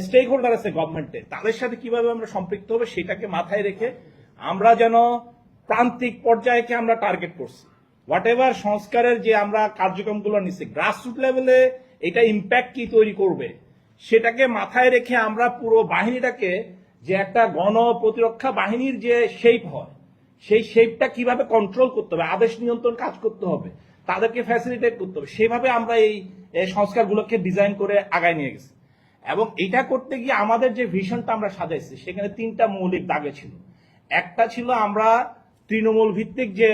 Stake holder আছে গভর্নমেন্টে, তাদের সাথে কিভাবে আমরা সম্পৃক্ত হবে সেটাকে মাথায় রেখে আমরা যেন প্রান্তিক পর্যায়কে আমরা টার্গেট করছি। হোয়াট এভার সংস্কারের যে আমরা কার্যক্রমগুলো নিচ্ছি, গ্রাসরুট লেভেলে এটা ইম্প্যাক্ট কি তৈরি করবে সেটাকে মাথায় রেখে আমরা পুরো বাহিনীটাকে, যে একটা গণ প্রতিরক্ষা বাহিনীর যে শেপ হয়, সেই শেপটা কিভাবে কন্ট্রোল করতে হবে, আদেশ নিয়ন্ত্রণ কাজ করতে হবে, তাদেরকে ফ্যাসিলিটেট করতে হবে, সেভাবে আমরা এই সংস্কারগুলোকে ডিজাইন করে আগায় নিয়ে গেছি। এবং এটা করতে গিয়ে আমাদের যে ভিশনটা আমরা সাজাইছি সেখানে তিনটা মৌলিক দাগে ছিল। একটা ছিল আমরা তৃণমূল ভিত্তিক যে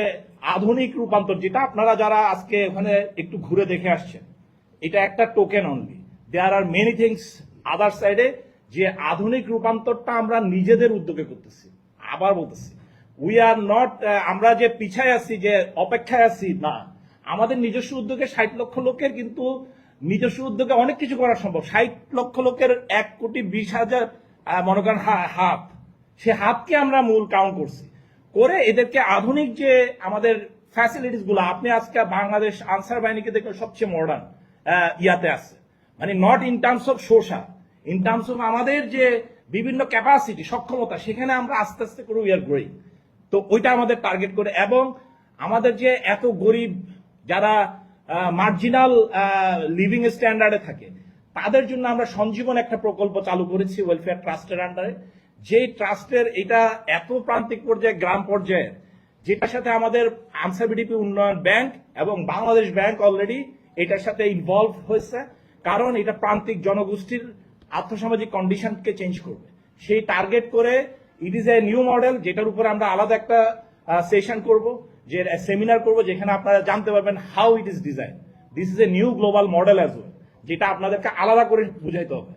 আধুনিক রূপান্তর, যেটা আপনারা যারা আজকে ওখানে একটু ঘুরে দেখে আসছেন, এটা একটা token only, there are many things other সাইডে। যে আধুনিক রূপান্তরটা আমরা নিজেদের উদ্যোগে করতেছি। আবার বলতেছি, উই আর নট, আমরা যে পিছায় আছি, যে অপেক্ষায় আছি না, আমাদের নিজস্ব উদ্যোগে 60 লক্ষ লোকের কিন্তু নিজস্ব উদ্যোগে অনেক কিছু করা সম্ভব। 60 লক্ষ লোকের 1,20,000 মনে করেন হাত, সে হাতকে আমরা মূল কাউন্ট করছি, করে এদেরকে আধুনিক যে আমাদের ফ্যাসিলিটিস গুলো, আপনি আজকে বাংলাদেশ আনসার বাহিনীকে দেখবেন সবচেয়ে মডার্ন ইয়াতে আছে, মানে not in terms of social, in terms of আমাদের যে বিভিন্ন ক্যাপাসিটি, সক্ষমতা, সেখানে আমরা আস্তে আস্তে করে উই আর গ্রোয়িং। তো ওইটা আমাদের টার্গেট করে, এবং আমাদের যে এত গরিব যারা মার্জিনাল লিভিং স্ট্যান্ডার্ডে থাকে, তাদের জন্য আমরা সঞ্জীবন একটা প্রকল্প চালু করেছি ওয়েলফেয়ার ট্রাস্টের আন্ডারে। যে ট্রাস্টের এটা এত প্রান্তিক পর্যায়ে, গ্রাম পর্যায়ে, যেটার সাথে আমাদের আনসার বিডিপি উন্নয়ন ব্যাংক এবং বাংলাদেশ ব্যাংক অলরেডি এটার সাথে ইনভলভ হয়েছে, কারণ এটা প্রান্তিক জনগোষ্ঠীর আর্থসামাজিক কন্ডিশনকে চেঞ্জ করবে। সেই টার্গেট করে it is a new model, যেটার উপরে আমরা আলাদা একটা সেশন করব, যে সেমিনার করব, যেখানে আপনারা জানতে পারবেন how it is design. This is a new global model as well, যেটা আপনাদেরকে আলাদা করে বুঝাইতে হবে।